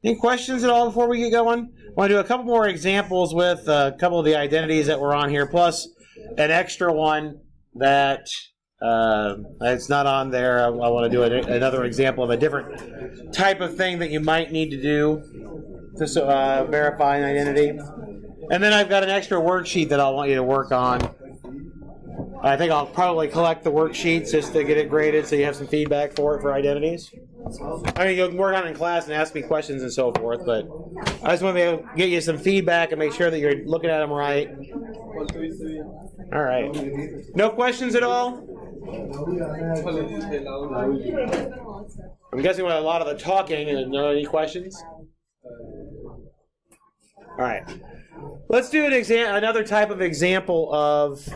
Any questions at all before we get going? I want to do a couple more examples with a couple of the identities that were on here, plus an extra one that it's not on there. I want to do another example of a different type of thing that you might need to do to verify an identity. And then I've got an extra worksheet that I want you to work on. I think I'll probably collect the worksheets just to get it graded so you have some feedback for it for identities. I mean, you'll work on it in class and ask me questions and so forth, but I just want to get you some feedback and make sure that you're looking at them right. All right. No questions at all? I'm guessing with a lot of the talking, and there are any questions? All right. Let's do another type of example of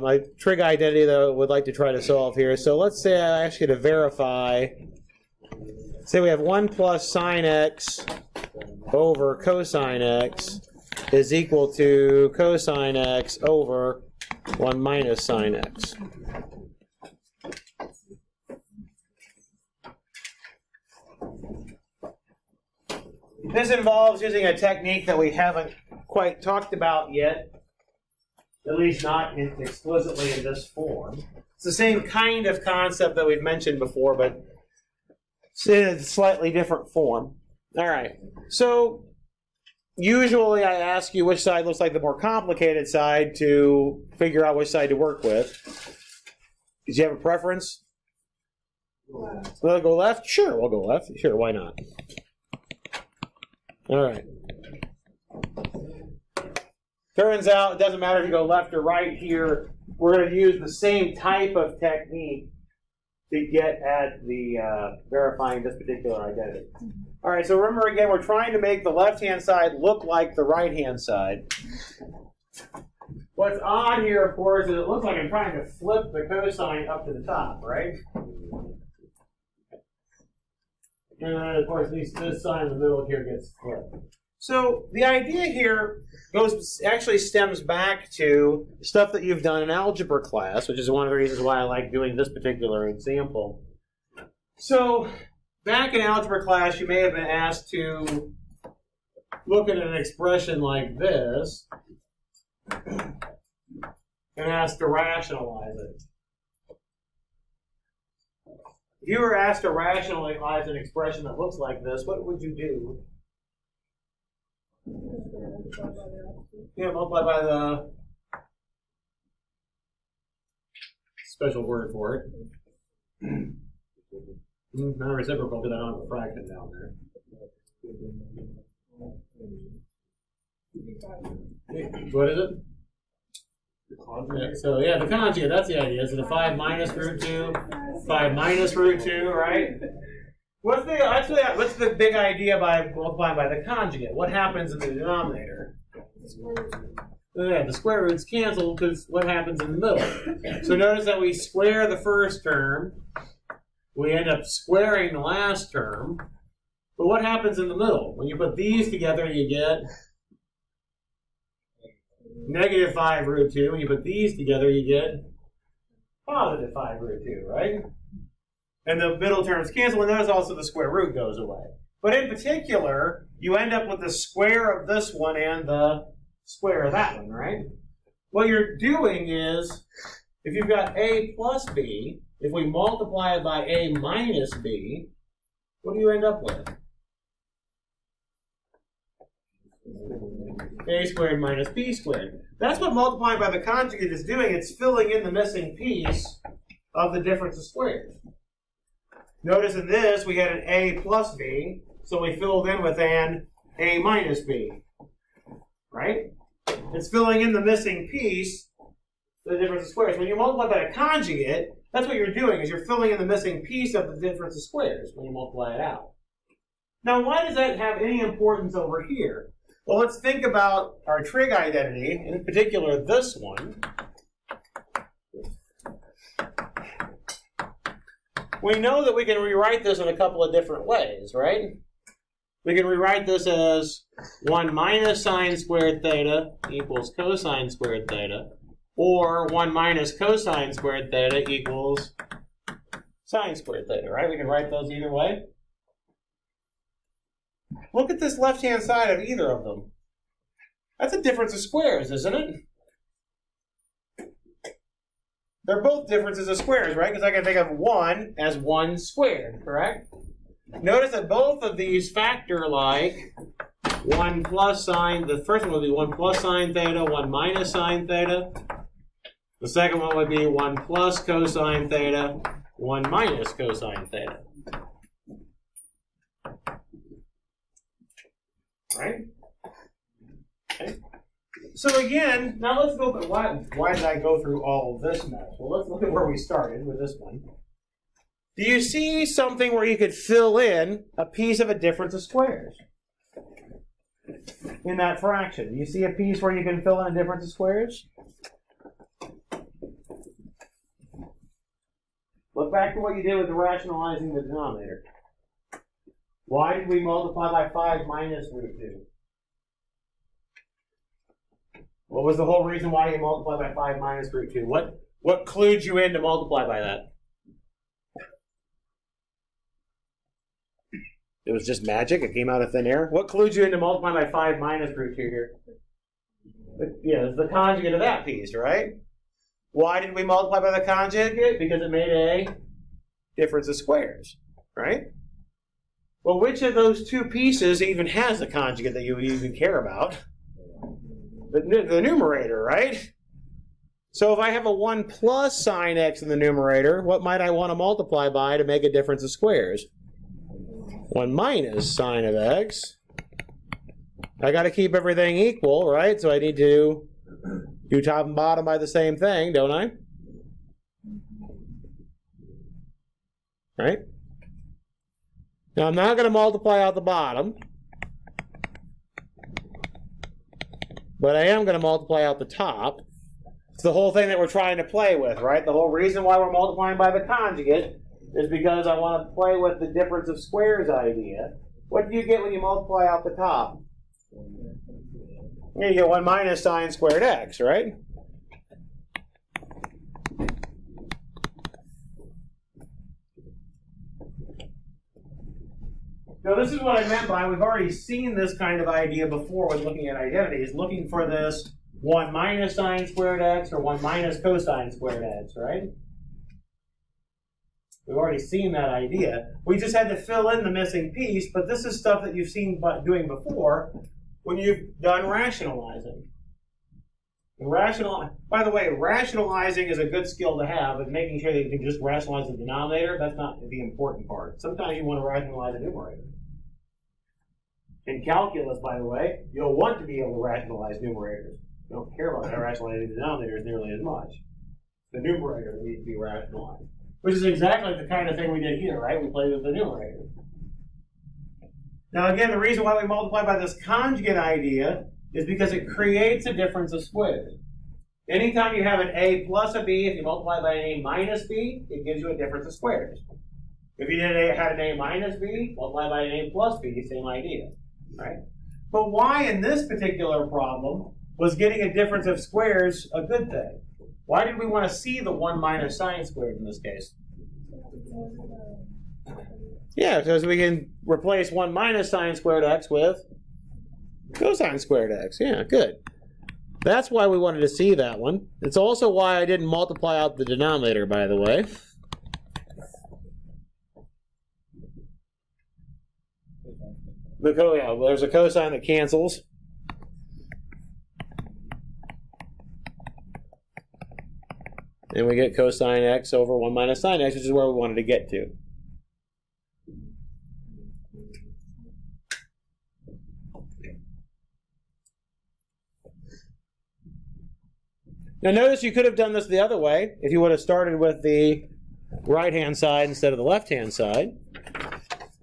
my trig identity that I would like to try to solve here. So let's say I ask you to verify. Say we have 1 plus sine x over cosine x is equal to cosine x over 1 minus sine x. This involves using a technique that we haven't quite talked about yet, at least not explicitly in this form. It's the same kind of concept that we've mentioned before, but it's in a slightly different form. All right, so usually I ask you which side looks like the more complicated side to figure out which side to work with. Did you have a preference? Will it go left? Sure, we'll go left. Sure, why not? All right. Turns out it doesn't matter if you go left or right here. We're going to use the same type of technique to get at the verifying this particular identity. All right, so remember again, we're trying to make the left-hand side look like the right-hand side. What's odd here, of course, is it looks like I'm trying to flip the cosine up to the top, right? And of course, this sign in the middle here gets flipped. So the idea here actually stems back to stuff that you've done in algebra class, which is one of the reasons why I like doing this particular example. So back in algebra class, you may have been asked to look at an expression like this and asked to rationalize it. If you were asked to rationalize an expression that looks like this, what would you do? Yeah, multiply by the special word for it. Not reciprocal because I don't have a fraction down there. What is it? Yeah, so yeah, the conjugate, that's the idea. So the 5 minus root 2, 5 minus root 2, right? What's the big idea by multiplying by the conjugate? What happens in the denominator? Yeah, the square roots cancel because what happens in the middle? So notice that we square the first term. We end up squaring the last term. But what happens in the middle? When you put these together, you get negative 5 root 2. When you put these together, you get positive 5 root 2, right? And the middle terms cancel, and notice also the square root goes away. But in particular, you end up with the square of this one and the square of that one, right? What you're doing is, if you've got a plus b, if we multiply it by a minus b, what do you end up with? A squared minus b squared. That's what multiplying by the conjugate is doing. It's filling in the missing piece of the difference of squares. Notice in this, we had an a plus b, so we filled in with an a minus b, right? It's filling in the missing piece, the difference of squares. When you multiply by a conjugate, that's what you're doing, is you're filling in the missing piece of the difference of squares when you multiply it out. Now, why does that have any importance over here? Well, let's think about our trig identity, in particular this one. We know that we can rewrite this in a couple of different ways, right? We can rewrite this as 1 minus sine squared theta equals cosine squared theta, or 1 minus cosine squared theta equals sine squared theta, right? We can write those either way. look at this left-hand side of either of them. That's a difference of squares, isn't it? They're both differences of squares, right? Because I can think of 1 as 1 squared, correct? Notice that both of these factor like 1 plus sine. The first one would be 1 plus sine theta, 1 minus sine theta. The second one would be 1 plus cosine theta, 1 minus cosine theta. Right? Okay. So again, now let's go, why did I go through all of this mess? Well, let's look at where we started with this one. Do you see something where you could fill in a piece of a difference of squares? In that fraction. Do you see a piece where you can fill in a difference of squares? Look back to what you did with the rationalizing the denominator. Why did we multiply by 5 minus root 2? What was the whole reason why you multiplied by 5 minus root 2? What clued you in to multiply by that? It was just magic? It came out of thin air? What clued you in to multiply by 5 minus root 2 here? Yeah, it's the conjugate of that piece, right? Why did we multiply by the conjugate? Because it made a difference of squares, right? Well, which of those two pieces even has the conjugate that you would even care about? The numerator, right? So if I have a 1 plus sine x in the numerator, what might I want to multiply by to make a difference of squares? 1 minus sine of x. I got to keep everything equal, right? So I need to do top and bottom by the same thing, don't I? Right? Now I'm not going to multiply out the bottom, but I am going to multiply out the top. It's the whole thing that we're trying to play with, right? The whole reason why we're multiplying by the conjugate is because I want to play with the difference of squares idea. What do you get when you multiply out the top? You get 1 minus sine squared x, right? Now this is what I meant by, we've already seen this kind of idea before when looking at identities, looking for this 1 minus sine squared x or 1 minus cosine squared x, right? We've already seen that idea. We just had to fill in the missing piece, but this is stuff that you've seen doing before when you've done rationalizing. By the way, rationalizing is a good skill to have, but making sure that you can just rationalize the denominator, that's not the important part. Sometimes you want to rationalize the numerator. In calculus, by the way, you'll want to be able to rationalize numerators. You don't care about rationalizing the denominators nearly as much. The numerator needs to be rationalized. Which is exactly the kind of thing we did here, right? We played with the numerator. Now again, the reason why we multiply by this conjugate idea is because it creates a difference of squares. Anytime you have an a plus a b, if you multiply by an a minus b, it gives you a difference of squares. If you had an a minus b, multiply by an a plus b, same idea, right? But why in this particular problem was getting a difference of squares a good thing? Why did we want to see the 1 minus sine squared in this case? Yeah, because we can replace 1 minus sine squared x with cosine squared x. Yeah, good. That's why we wanted to see that one. It's also why I didn't multiply out the denominator, by the way. There's a cosine that cancels. And we get cosine x over 1 minus sine x, which is where we wanted to get to. Now notice you could have done this the other way if you would have started with the right-hand side instead of the left-hand side.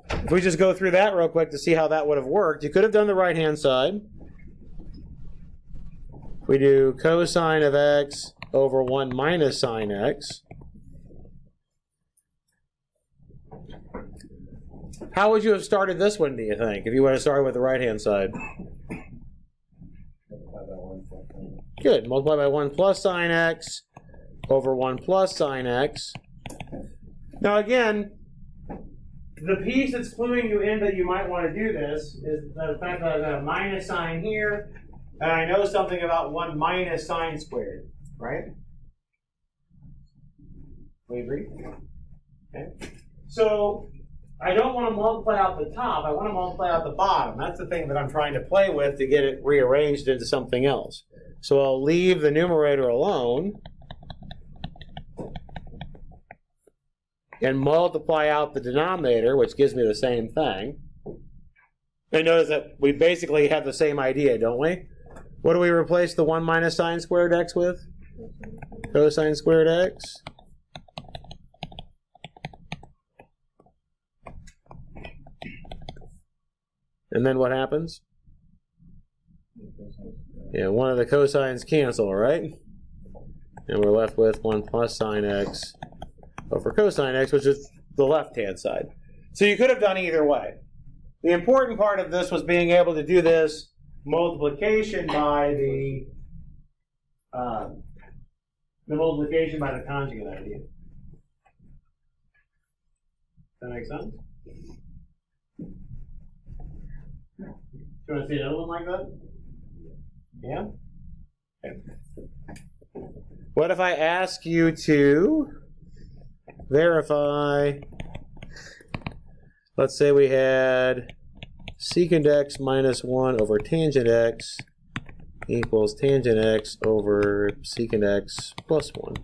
If we just go through that real quick to see how that would have worked, you could have done the right-hand side. We do cosine of x over 1 minus sine x. How would you have started this one, do you think, if you would have started with the right-hand side? Good. Multiply by 1 plus sine x over 1 plus sine x. Now again, the piece that's cluing you in that you might want to do this is the fact that I've got a minus sign here, and I know something about 1 minus sine squared, right? We agree? Okay. So I don't want to multiply out the top, I want to multiply out the bottom. That's the thing that I'm trying to play with to get it rearranged into something else. So I'll leave the numerator alone and multiply out the denominator, which gives me the same thing. And notice that we basically have the same idea, don't we? What do we replace the 1 minus sine squared x with? Cosine squared x. And then what happens? Yeah, one of the cosines cancel, right? And we're left with 1 plus sine x over cosine x, which is the left-hand side. So you could have done either way. The important part of this was being able to do this multiplication by the multiplication by the conjugate idea. Does that make sense? Do you want to see another one like that? Yeah? Okay. What if I ask you to verify, let's say we had secant x minus 1 over tangent x equals tangent x over secant x plus 1.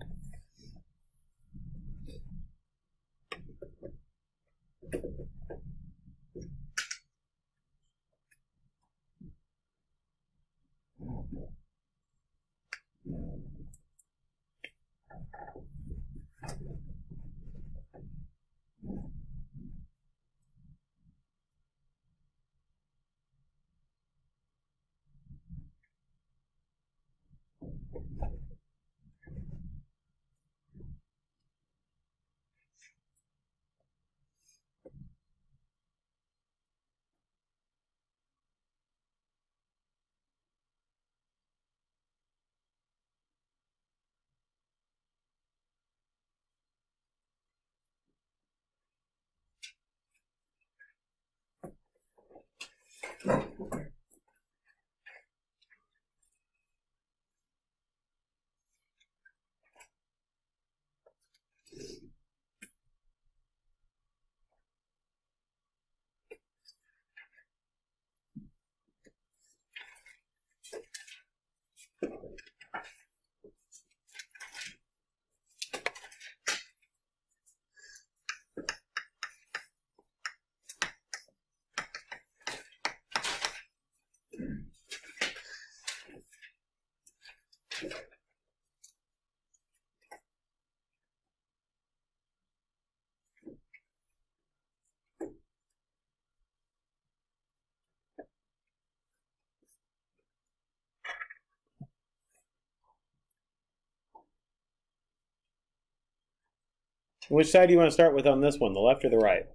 Which side do you want to start with on this one, the left or the right?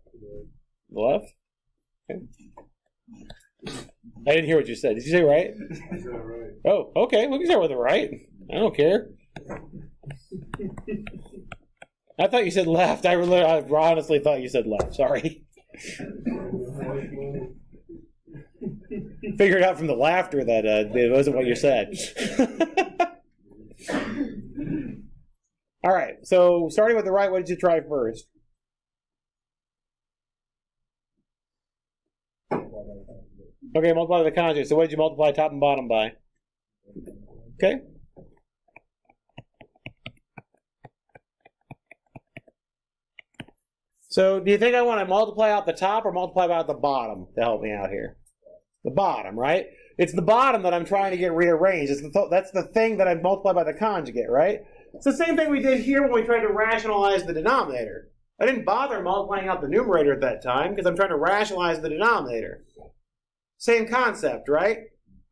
The left? Okay. I didn't hear what you said. Did you say right? I said right. Oh, okay. We can start with the right. I don't care. I thought you said left. I honestly thought you said left. Sorry. Figured out from the laughter that it wasn't what you said. All right, so starting with the right, what did you try first? Okay, multiply the conjugate. So what did you multiply top and bottom by? Okay. So do you think I want to multiply out the top or multiply out the bottom to help me out here? The bottom, right? It's the bottom that I'm trying to get rearranged. That's the thing that I multiply by the conjugate, right? It's the same thing we did here when we tried to rationalize the denominator. I didn't bother multiplying out the numerator at that time because I'm trying to rationalize the denominator. Same concept, right?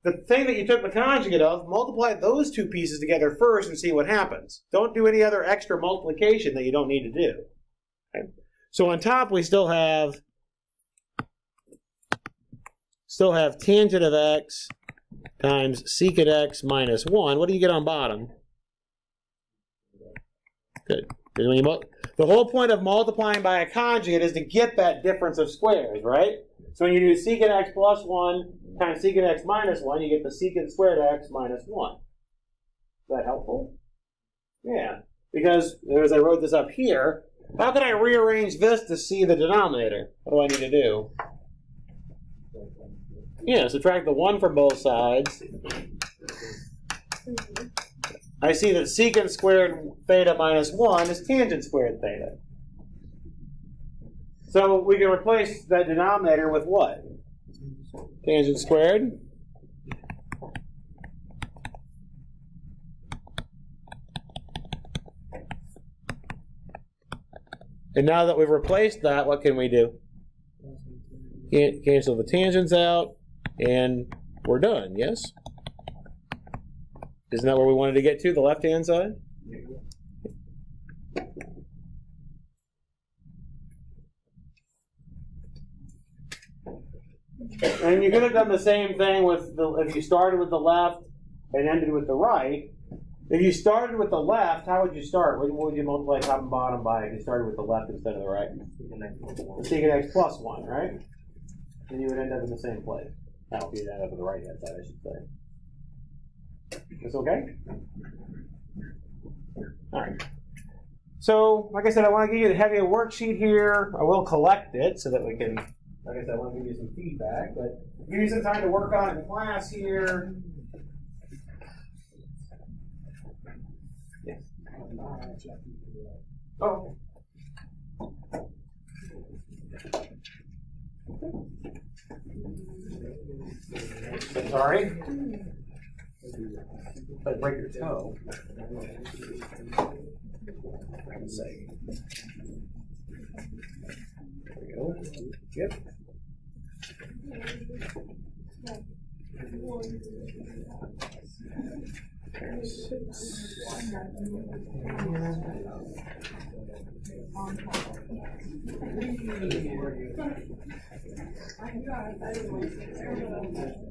The thing that you took the conjugate of, multiply those two pieces together first and see what happens. Don't do any other extra multiplication that you don't need to do. Okay? So on top we still have tangent of x times secant x minus 1. What do you get on bottom? Good. Because when you the whole point of multiplying by a conjugate is to get that difference of squares, right? So when you do secant x plus 1 times secant x minus 1, you get the secant squared x minus 1. Is that helpful? Yeah. Because, as I wrote this up here, how can I rearrange this to see the denominator? What do I need to do? Yeah, subtract the 1 from both sides. I see that secant squared theta minus 1 is tangent squared theta. So we can replace that denominator with what? Tangent squared. And now that we've replaced that, what can we do? Cancel the tangents out, and we're done, yes? Isn't that where we wanted to get to, the left-hand side? And you could have done the same thing with if you started with the left and ended with the right. If you started with the left, how would you start? What would you multiply top and bottom by if you started with the left instead of the right? Secant x plus 1, right? And you would end up in the same place. Now, if you end up on the right-hand side, I should say. That's okay? All right. So, like I said, I want to give you the heavier worksheet here. I will collect it so that we can, like I said, I want to give you some feedback, but give you some time to work on it in class here. Yes. Oh, okay. Sorry. If I break your toe. One second. There we go. Yep.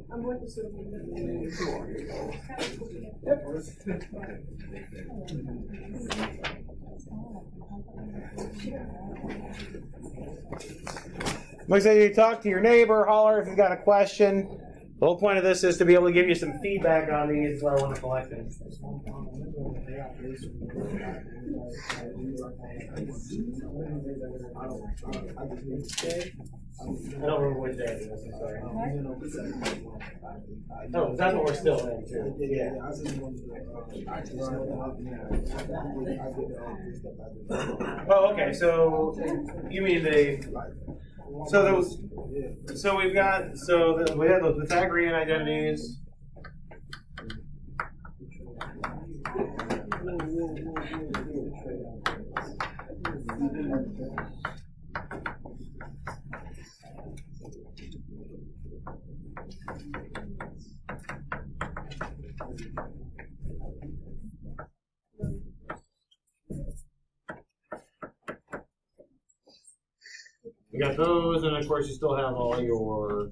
I'm going to sort of Like I said, you talk to your neighbor, holler if you've got a question. The whole point of this is to be able to give you some feedback on these. That's why I want to collect them. I don't remember which day it is. I'm sorry. No, that's what we're still in. Yeah. Oh, okay. So you mean So we've got we have the Pythagorean identities. You got those, and of course you still have all your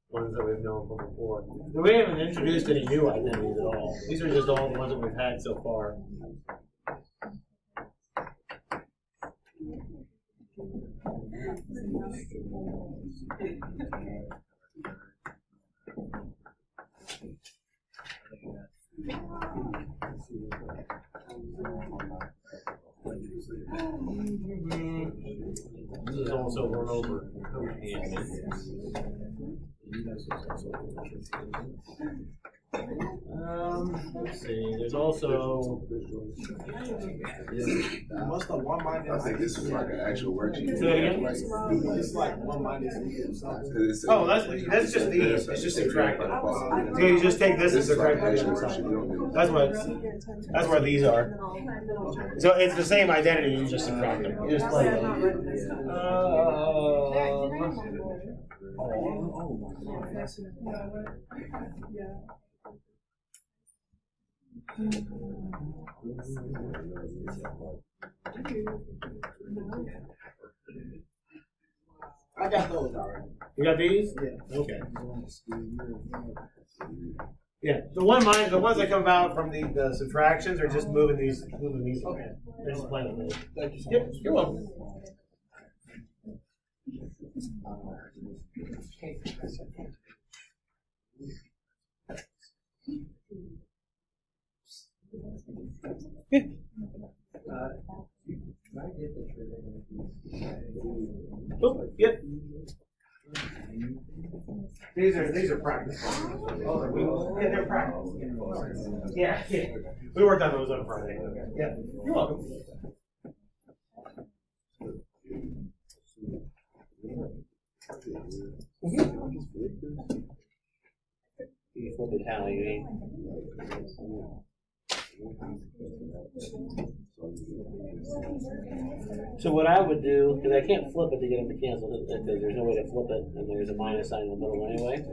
ones that we've known from before. We haven't introduced any new identities at all. These are just all the ones that we've had so far. This is also run over. Let's see. There's also. I think this is like an actual worksheet. It's like one minus. Oh, that's just these. It's just subtracting. So you just take this and subtract the other side. That's what these are. So it's the same identity. You just subtract them. You just play them. I got those already. You got these? Yeah. Okay. Yeah, the ones that come out from the subtractions are just moving these. Okay. They're just playing with it. Thank you. Yep, you're welcome. Yeah. Oh, yep. These are practice. Yeah, they're practice. Yeah, yeah. We worked on those on Friday. Yeah, you're welcome. You flip it how you mean? So what I would do, because I can't flip it to get them to cancel it, because there's no way to flip it, and there's a minus sign in the middle anyway.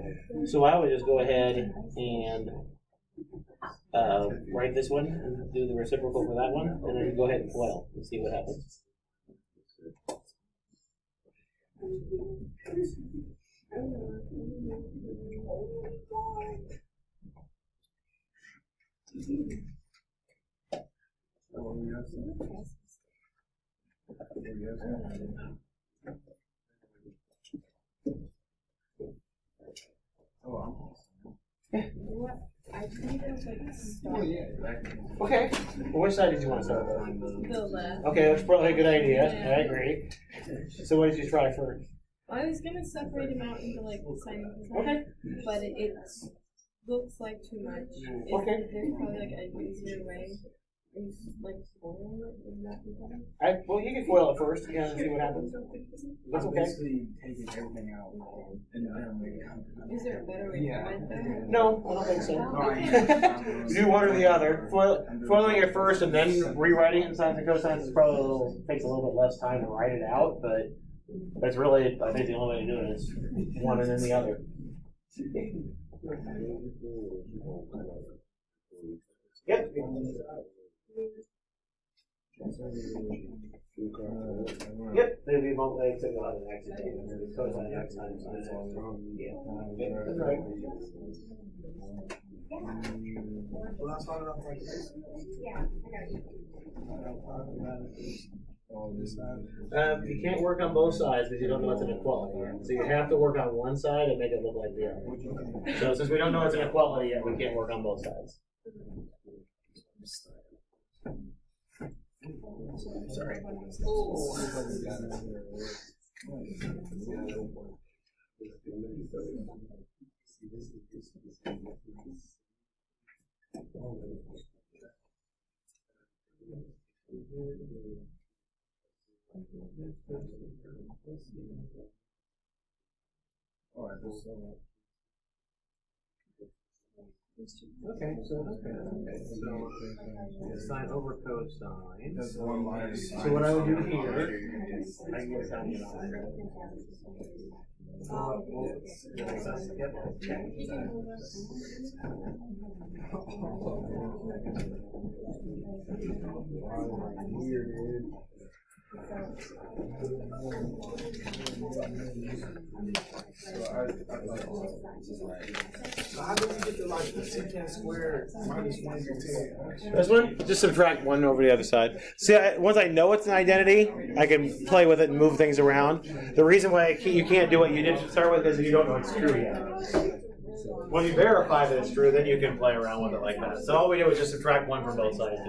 So I would just go ahead and write this one and do the reciprocal for that one, and then go ahead and FOIL and see what happens. Okay. Well, which side did you want to start with? The left. Okay, that's probably a good idea. Yeah. I agree. So what did you try first? I was gonna separate them out into like sine and cosine, Okay. but it looks like too much. Okay. There's probably like an easier way. Like spoiling it, would that be better? Well, you can FOIL it first, yeah, and see what happens. That's okay. Basically taking everything out and then Is there a better way to write that? No, I don't think so. Do one or the other. FOILing it first and then rewriting it in sines and cosines is probably takes a little bit less time to write it out, but that's really, I think, the only way to do it is one and then the other. Yep. Yep, they'd be both legs that go out of the next day. Cosine x times sine. Yeah, that's right. When I started off like this, You can't work on both sides because you don't know it's an equality yet. So you have to work on one side and make it look like the other. So since we don't know it's an equality yet, we can't work on both sides. Sorry. Okay, so sine over cosine. So what I would do here, I can get down here. So how do we get to like secant squared minus 110? This one, just subtract one over the other side. See, once I know it's an identity, I can play with it and move things around. The reason why you can't do what you did to start with is you don't know it's true yet. When you verify that it's true, then you can play around with it like that. So all we do is just subtract one from both sides.